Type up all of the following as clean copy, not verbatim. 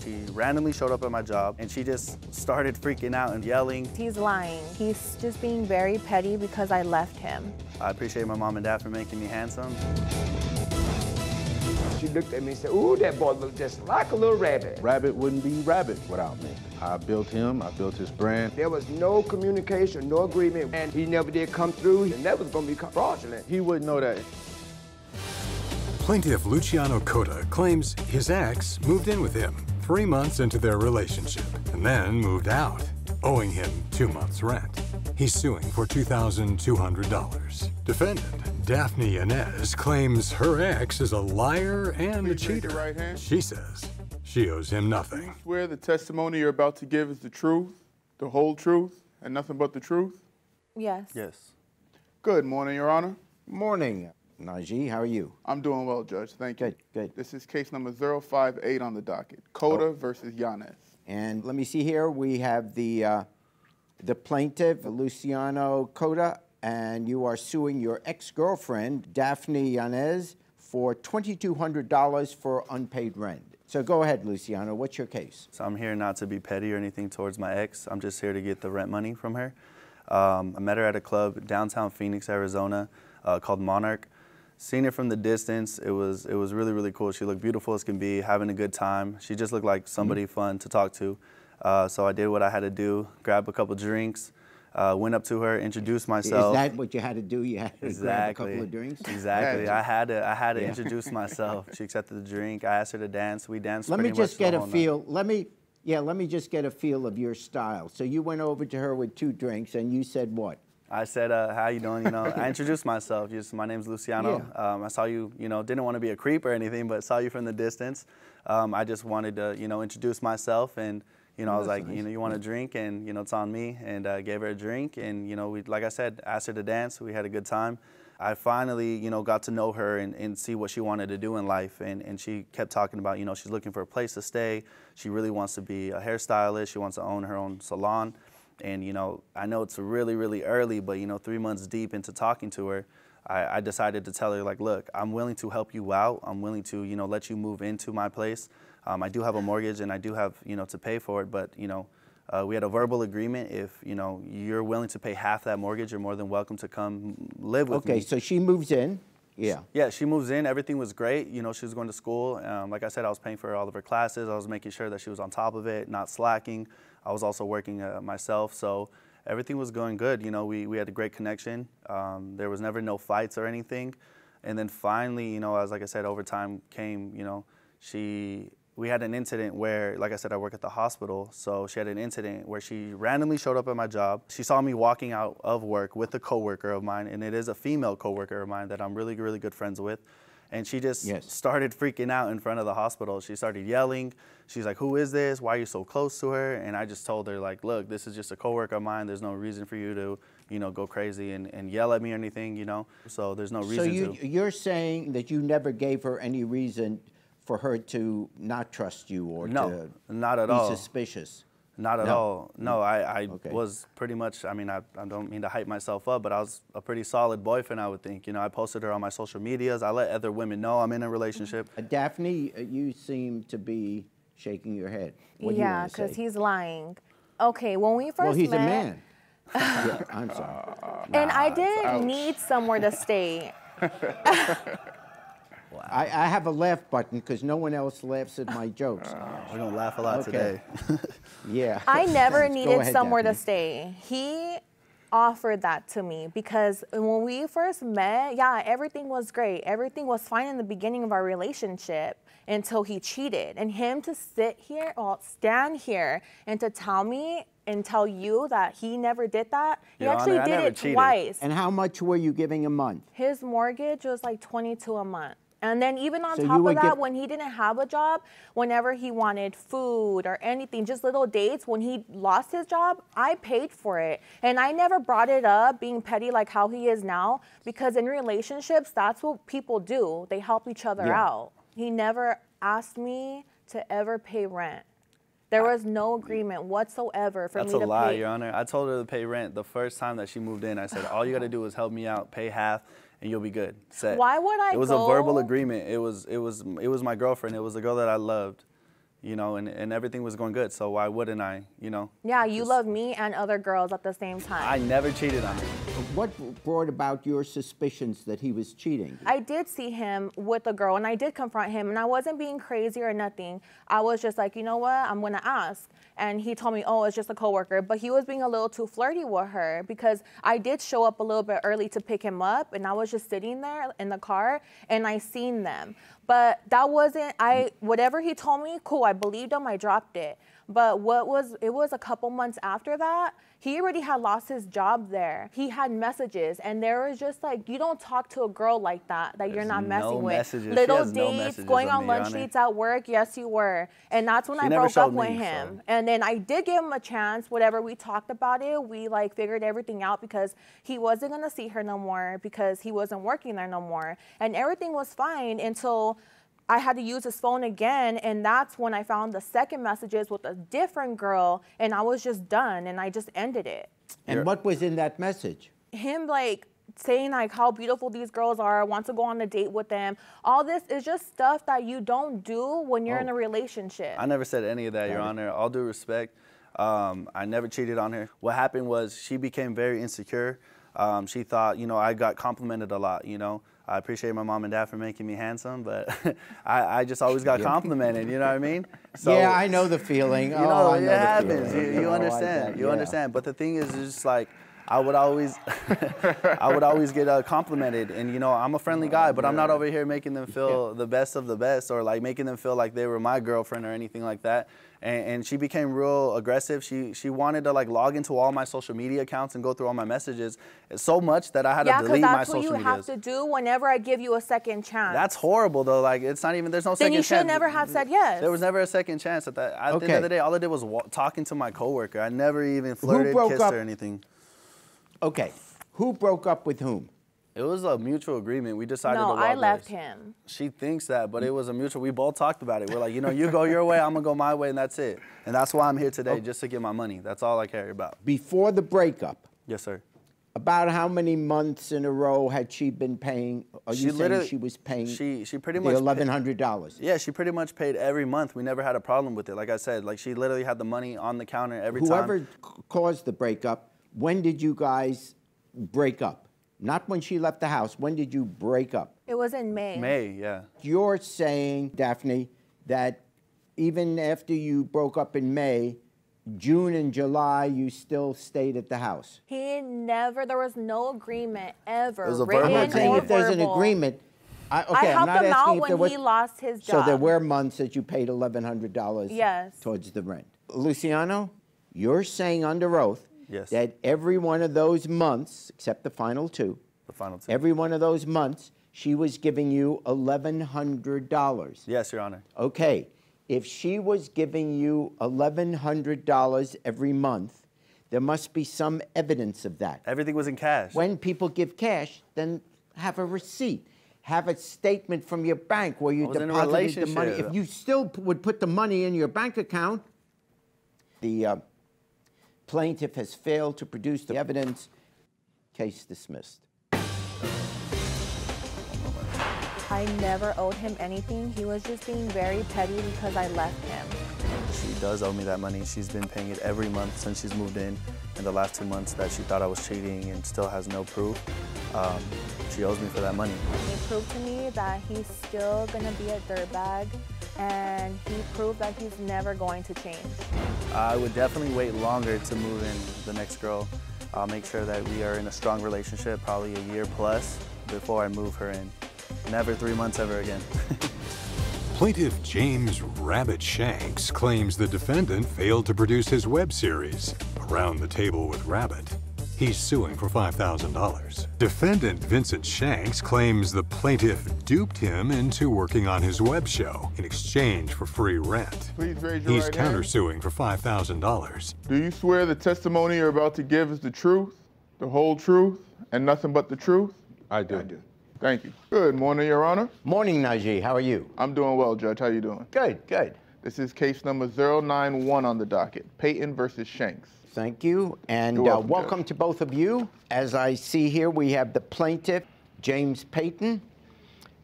She randomly showed up at my job and she just started freaking out and yelling. He's lying. He's just being very petty because I left him. I appreciate my mom and dad for making me handsome. She looked at me and said, ooh, that boy looked just like a little rabbit. Rabbit wouldn't be rabbit without me. I built him, I built his brand. There was no communication, no agreement, and he never did come through, and that was gonna be fraudulent. He wouldn't know that. Plaintiff Luciano Cota claims his ex moved in with him 3 months into their relationship and then moved out, owing him 2 months' rent. He's suing for $2,200. Defendant Daphne Yanez claims her ex is a liar and a cheater. Right hand. She says she owes him nothing. You swear the testimony you're about to give is the truth, the whole truth, and nothing but the truth? Yes. Yes. Good morning, Your Honor. Morning, Najee. How are you? I'm doing well, Judge. Thank you. Good, good. This is case number 058 on the docket. Cota versus Yanez. And let me see here. We have the plaintiff, Luciano Cota, and you are suing your ex-girlfriend, Daphne Yanez, for $2,200 for unpaid rent. So go ahead, Luciano. What's your case? So I'm here not to be petty or anything towards my ex. I'm just here to get the rent money from her. I met her at a club downtown Phoenix, Arizona, called Monarch. Seeing her from the distance, it was really, really cool. She looked beautiful as can be, having a good time. She just looked like somebody fun to talk to. So I did what I had to do, grab a couple drinks, went up to her, introduced myself. Is that what you had to do? You had to grab a couple of drinks? Exactly. I had to introduce myself. She accepted the drink. I asked her to dance. We danced Let me pretty much just get the a whole feel. night. Let me just get a feel of your style. So you went over to her with 2 drinks, and you said what? I said, how you doing? You know, I introduced myself. My name's Luciano. Yeah. I saw you, didn't want to be a creep or anything, but saw you from the distance. I just wanted to, introduce myself, and, I was like, nice. You want a drink, and, it's on me, and gave her a drink, and, we, like I said, asked her to dance. We had a good time. I finally, got to know her and see what she wanted to do in life, and she kept talking about, she's looking for a place to stay. She really wants to be a hairstylist. She wants to own her own salon. And, I know it's really, really early, but, 3 months deep into talking to her, I decided to tell her, like, look, I'm willing to help you out. I'm willing to, let you move into my place. I do have a mortgage and I do have, to pay for it, but, we had a verbal agreement. If, you're willing to pay half that mortgage, you're more than welcome to come live with me. Okay, so she moves in. Yeah. Yeah, she moves in. Everything was great. She was going to school. Like I said, I was paying for all of her classes. I was making sure that she was on top of it, not slacking. I was also working myself, so everything was going good. We had a great connection. There was never no fights or anything. And then finally, as like I said, over time came, we had an incident where, like I said, I work at the hospital, so she had an incident where she randomly showed up at my job. She saw me walking out of work with a coworker of mine, and it is a female coworker of mine that I'm really, really good friends with. And she just started freaking out in front of the hospital. She started yelling. She's like, who is this? Why are you so close to her? And I just told her, like, look, this is just a coworker of mine. There's no reason for you to, go crazy and yell at me or anything, So there's no reason to. So you're saying that you never gave her any reason for her to not trust you or to not at be all. suspicious? Not at all. No, I Okay. was pretty much, I don't mean to hype myself up, but I was a pretty solid boyfriend, I would think. I posted her on my social medias. I let other women know I'm in a relationship. Daphne, you seem to be shaking your head. What do you Yeah, want to say? because he's lying. Okay, when we first met... Well, he's a man. Yeah, I'm sorry. And I didn't need somewhere to stay. I have a laugh button because no one else laughs at my jokes. We're going to laugh a lot today. Yeah. I never needed ahead, somewhere to Daphne. stay. He offered that to me because when we first met, yeah, everything was great. Everything was fine in the beginning of our relationship until he cheated. And him to stand here and to tell me and tell you that he never did that, he actually did it twice. And how much were you giving a month? His mortgage was like $22 a month. And then even on top of that, when he didn't have a job, whenever he wanted food or anything, just little dates, when he lost his job, I paid for it. And I never brought it up being petty like how he is now, because in relationships, that's what people do. They help each other out. He never asked me to ever pay rent. There was no agreement whatsoever for me to pay. That's a lie, Your Honor. I told her to pay rent the first time that she moved in. I said, all you got to do is help me out, pay half, and you'll be good. Set. Why would I It was a verbal agreement. It was my girlfriend. It was a girl that I loved. you know, and everything was going good. So why wouldn't I, you know? Yeah, you love me and other girls at the same time. I never cheated on her. What brought about your suspicions that he was cheating? I did see him with a girl, and I did confront him, and I wasn't being crazy or nothing. I was just like, you know what, I'm gonna ask. And he told me, oh, it's just a coworker. But he was being a little too flirty with her because I did show up a little bit early to pick him up, and I was just sitting there in the car, and I seen them. But that wasn't, whatever he told me, cool, I believed him, I dropped it. But it was a couple months after that, he already had lost his job there. He had messages, and there was just like, you don't talk to a girl like that you're not messing with. Messages. Little dates, going on lunch dates at work, yes you were. And that's when I broke up with him. And then I did give him a chance, whatever we talked about it, we like figured everything out because he wasn't gonna see her no more because he wasn't working there no more. And everything was fine until I had to use his phone again, and that's when I found the second messages with a different girl, and I was just done, and I just ended it. And what was in that message? Him like saying like how beautiful these girls are, want to go on a date with them. All this is just stuff that you don't do when you're in a relationship. I never said any of that, Your Honor. All due respect, I never cheated on her. What happened was she became very insecure. She thought, you know, I got complimented a lot, you know. I appreciate my mom and dad for making me handsome, but I just always got complimented, you know what I mean? So, yeah, I know the feeling. You know, it happens. You understand. You understand. But the thing is, it's just like, I would always get complimented, and you know, I'm a friendly guy, but I'm not over here making them feel the best of the best, or like making them feel like they were my girlfriend or anything like that. And she became real aggressive. She wanted to like log into all my social media accounts and go through all my messages so much that I had to delete my social media. Yeah, because that's what you have to do whenever I give you a second chance. That's horrible though. Like it's not even, there's no second chance. Then you should never have said yes. There was never a second chance at that. At the end of the day, all I did was talking to my coworker. I never even flirted, kissed her, or anything. Okay, who broke up with whom? It was a mutual agreement. We decided to walk I left him. She thinks that, but it was a mutual. We both talked about it. We're like, you know, you go your way, I'm going to go my way, and that's it. And that's why I'm here today, just to get my money. That's all I care about. Before the breakup? Yes, sir. About how many months in a row had she been paying? Are you saying she was paying she pretty much the $1,100? Yeah, she pretty much paid every month. We never had a problem with it. Like I said, like she literally had the money on the counter every time. Whoever caused the breakup, when did you guys break up? Not when she left the house. When did you break up? It was in May. May, yeah. You're saying, Daphne, that even after you broke up in May, June and July, you still stayed at the house? He never, there was no agreement ever. It was a written verbal I'm not saying if there's an agreement. I helped him out when he lost his job. So there were months that you paid $1,100 towards the rent. Luciano, you're saying under oath that every one of those months, except the final two, every one of those months, she was giving you $1,100. Yes, Your Honor. Okay. If she was giving you $1,100 every month, there must be some evidence of that. Everything was in cash. When people give cash, then have a receipt. Have a statement from your bank where you deposited the money. If you still would put the money in your bank account, the plaintiff has failed to produce the evidence. Case dismissed. I never owed him anything. He was just being very petty because I left him. She does owe me that money. She's been paying it every month since she's moved in the last 2 months that she thought I was cheating and still has no proof. She owes me for that money. He proved to me that he's still gonna be a dirtbag, and he proved that he's never going to change. I would definitely wait longer to move in the next girl. I'll make sure that we are in a strong relationship, probably a year plus, before I move her in. Never 3 months ever again. Plaintiff James Rabbit Shanks claims the defendant failed to produce his web series, Around the Table with Rabbit. He's suing for $5,000. Defendant Vincent Shanks claims the plaintiff duped him into working on his web show in exchange for free rent. Please raise your He's right hand. countersuing for $5,000. Do you swear the testimony you're about to give is the truth, the whole truth, and nothing but the truth? I do. Thank you. Good morning, Your Honor. Morning, Najee. How are you? I'm doing well, Judge. How you doing? Good, good. This is case number 091 on the docket, Payton versus Shanks. Thank you, and welcome to both of you. As I see here, we have the plaintiff, James Payton,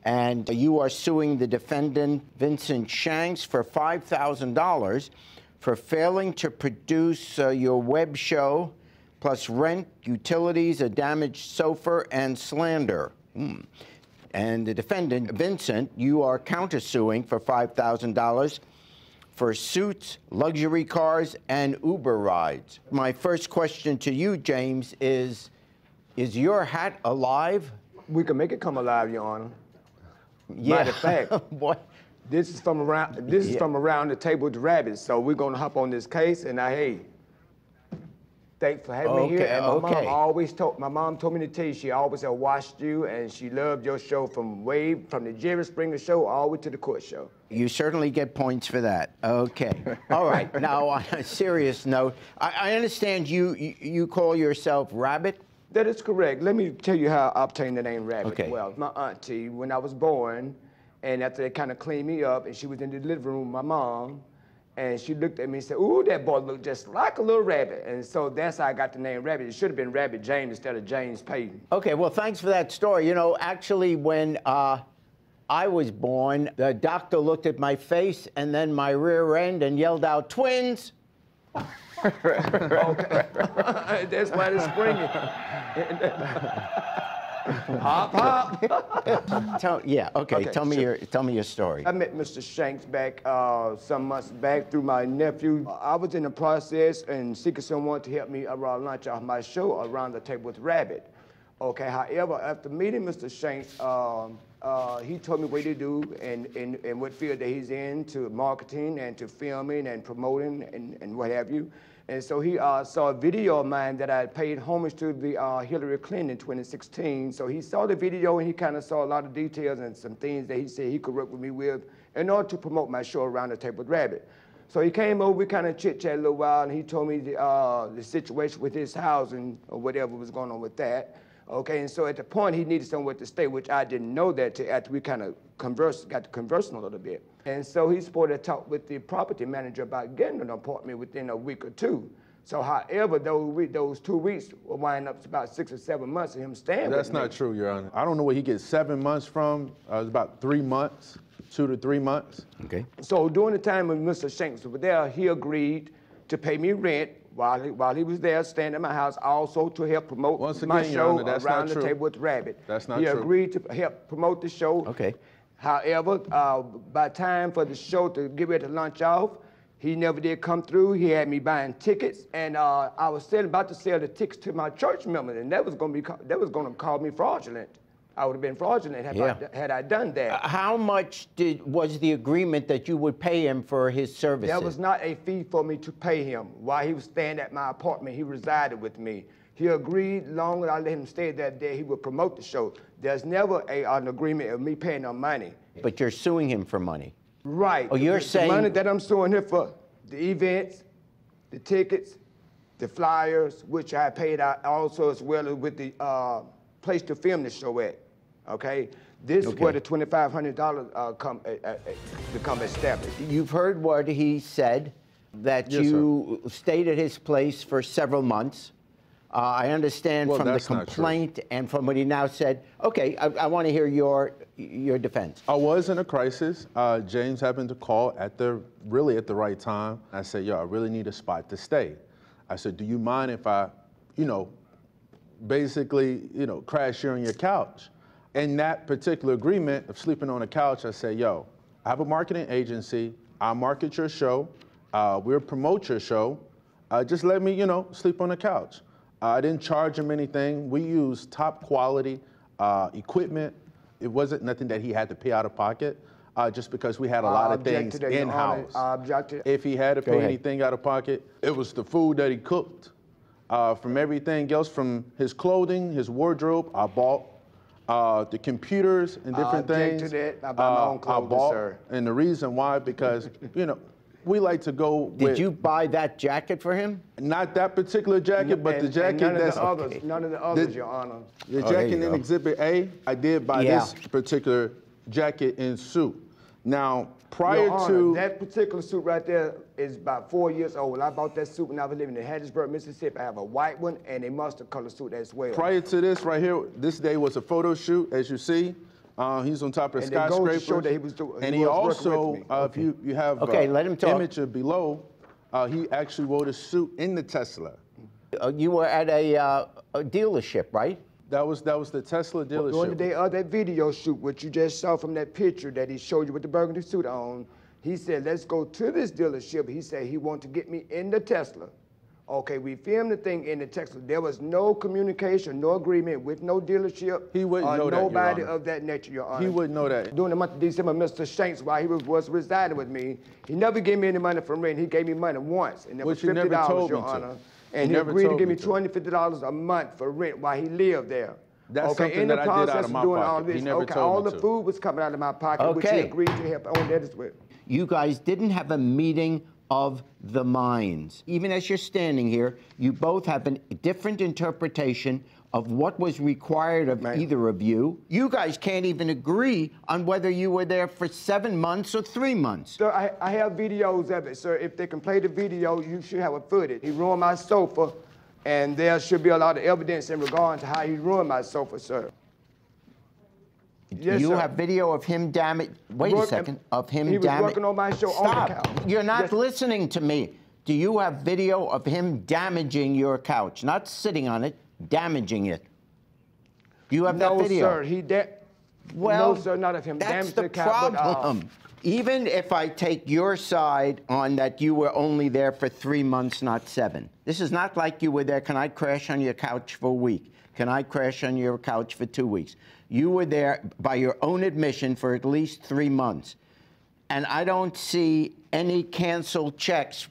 and you are suing the defendant, Vincent Shanks, for $5,000 for failing to produce your web show, plus rent, utilities, a damaged sofa, and slander. And the defendant, Vincent, you are countersuing for $5,000 for suits, luxury cars, and Uber rides. My first question to you, James, is your hat alive? We can make it come alive, Your Honor. Yeah. Matter of fact, What? this is from around the table with the rabbits. So we're gonna hop on this case, and hey, thanks for having me here. And my mom told me to tell you, she always had watched you, and she loved your show from the Jerry Springer show all the way to the court show. You certainly get points for that. Okay. All right. Now, on a serious note, I understand you call yourself Rabbit? That is correct. Let me tell you how I obtained the name Rabbit. Okay. Well, my auntie, when I was born, and after they kind of cleaned me up, and she was in the living room with my mom, and she looked at me and said, "Ooh, that boy looked just like a little rabbit." And so that's how I got the name Rabbit. It should have been Rabbit James instead of James Payton. Okay, well, thanks for that story. You know, actually, when I was born, the doctor looked at my face and then my rear end and yelled out, "Twins!" Okay. That's why it's springing. Hop, hop. Okay. Tell me your story. I met Mr. Shanks back some months back through my nephew. I was in the process and seeking someone to help me launch off my show, Around the Table with Rabbit. Okay, however, after meeting Mr. Shanks, he told me what to do and what field that he's in, to marketing and to filming and promoting and what have you. And so he saw a video of mine that I paid homage to the Hillary Clinton in 2016. So he saw the video and he kind of saw a lot of details and some things that he said he could work with me with in order to promote my show Around the Table with Rabbit. So he came over, we kind of chit-chatted a little while, and he told me the situation with his housing or whatever was going on with that. Okay, and so at the point he needed somewhere to stay, which I didn't know that till after we kind of got to conversing a little bit. And so he supposed to talk with the property manager about getting an apartment within a week or two. So however, those 2 weeks will wind up to about 6 or 7 months of him staying with me. That's not true, Your Honor. I don't know where he gets 7 months from. It's about 3 months, 2 to 3 months. Okay. So during the time when Mr. Shanks was there, he agreed to pay me rent while he was there staying at my house, also to help promote my show Around the Table with Rabbit. That's not true. He agreed to help promote the show. Okay. However, by time for the show to get ready to launch off, he never did come through. He had me buying tickets, and I was about to sell the tickets to my church members, and that was going to call me fraudulent. I would have been fraudulent had I done that. How much was the agreement that you would pay him for his services? There was not a fee for me to pay him. While he was staying at my apartment, he resided with me. He agreed, long as I let him stay that day, he would promote the show. There's never an agreement of me paying him money. But you're suing him for money. Right. Oh, you're saying... The money that I'm suing him for, the events, the tickets, the flyers, which I paid out also, as well as with the place to film the show at. Okay? This is where the $2,500 become established. You've heard what he said, that Yes, you stayed at his place for several months. I understand from the complaint and from what he now said. Okay, I want to hear your defense. I was in a crisis. James happened to call really at the right time. I said, yo, I really need a spot to stay. I said, do you mind if I, basically, crash here on your couch? In that particular agreement of sleeping on a couch, I said, yo, I have a marketing agency. I'll market your show. We'll promote your show. Just let me, sleep on the couch. I didn't charge him anything. We used top quality equipment. It wasn't nothing that he had to pay out of pocket, just because we had a lot of things in-house. If he had to pay anything out of pocket, it was the food that he cooked. From everything else, from his clothing, his wardrobe, I bought. The computers and different things. To that. I buy my own clothes, sir. And the reason why, because, we like to go with... Did you buy that jacket for him? Not that particular jacket, but the jacket none of the others, Your Honor. The jacket in Exhibit A, I did buy this particular jacket and suit. Now, prior to... That particular suit right there is about 4 years old. I bought that suit when I was living in Hattiesburg, Mississippi. I have a white one and a mustard color suit as well. Prior to this right here, this day was a photo shoot, as you see. He's on top of the And it goes to skyscraper. show that he was doing. And he also, if you have let him talk. image below, he actually wore the suit in the Tesla. You were at a dealership, right? That was the Tesla dealership. On the day of that video shoot, what you just saw from that picture that he showed you with the burgundy suit on, he said, let's go to this dealership. He said he wanted to get me in the Tesla. Okay, we filmed the thing in the Tesla. There was no communication, no agreement with no dealership. He wouldn't know that, Your nobody Honor. of that nature, Your Honor. He wouldn't know that. During the month of December, Mr. Shanks, while he was residing with me, he never gave me any money for rent. He gave me money once, and it was Which you never $50, told Your me to. Honor. And he never agreed to told give me me to. $20, $50 a month for rent while he lived there. That's okay, something in the that I did out process of my doing pocket. all this, He never okay, told all me the to. food was coming out of my pocket, which he Okay. agreed to help on that as well. You guys didn't have a meeting of the minds. Even as you're standing here, you both have a different interpretation of what was required of either of you. You guys can't even agree on whether you were there for 7 months or 3 months. Sir, I have videos of it, sir. If they can play the video, you should have a footage. He ruined my sofa, and there should be a lot of evidence in regard to how he ruined my sofa, sir. Yes, you sir. have video of him damage. Wait a second. Of him He was damage. working on my show on the couch. Stop. You're not Yes. listening to me. Do you have video of him damaging your couch? Not sitting on it, damaging it. Do you have that video? No, sir. Well, no, sir, not of him. That's Damage the the couch, problem. Even if I take your side on that you were only there for 3 months, not 7. This is not like you were there, can I crash on your couch for a week? Can I crash on your couch for 2 weeks? You were there by your own admission for at least 3 months. And I don't see any canceled checks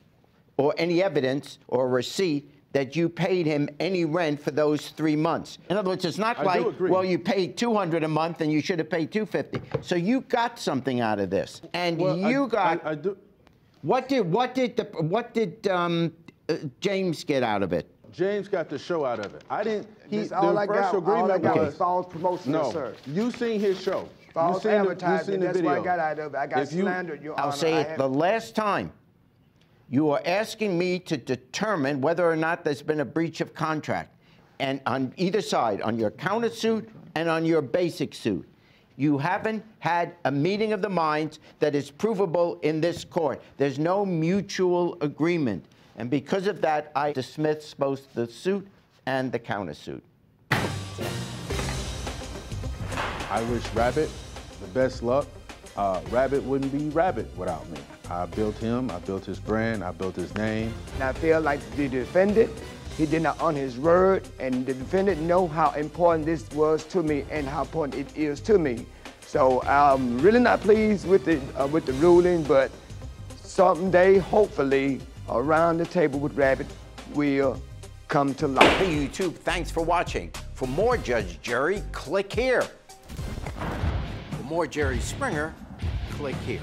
or any evidence or receipt that you paid him any rent for those 3 months. In other words, it's not like, well, you paid $200 a month and you should have paid $250. So you got something out of this, and you got. I do. What did James get out of it? James got the show out of it. I didn't. All I got was false promotion, No, sir. you seen his show. False you advertising. seen the That's video. what I got out of it. I got slandered, Your Honor. I'll say it the last time. You are asking me to determine whether or not there's been a breach of contract, and on either side, on your countersuit and on your basic suit. You haven't had a meeting of the minds that is provable in this court. There's no mutual agreement. And because of that, I dismiss both the suit and the countersuit. I wish Rabbit the best luck. Rabbit wouldn't be Rabbit without me. I built him, I built his brand, I built his name. And I feel like the defendant, he did not honor his word, and the defendant know how important this was to me and how important it is to me. So I'm really not pleased with the ruling, but someday, hopefully, around the table with Rabbit will come to light. Hey YouTube, thanks for watching. For more Judge Jerry, click here. For more Jerry Springer, click here.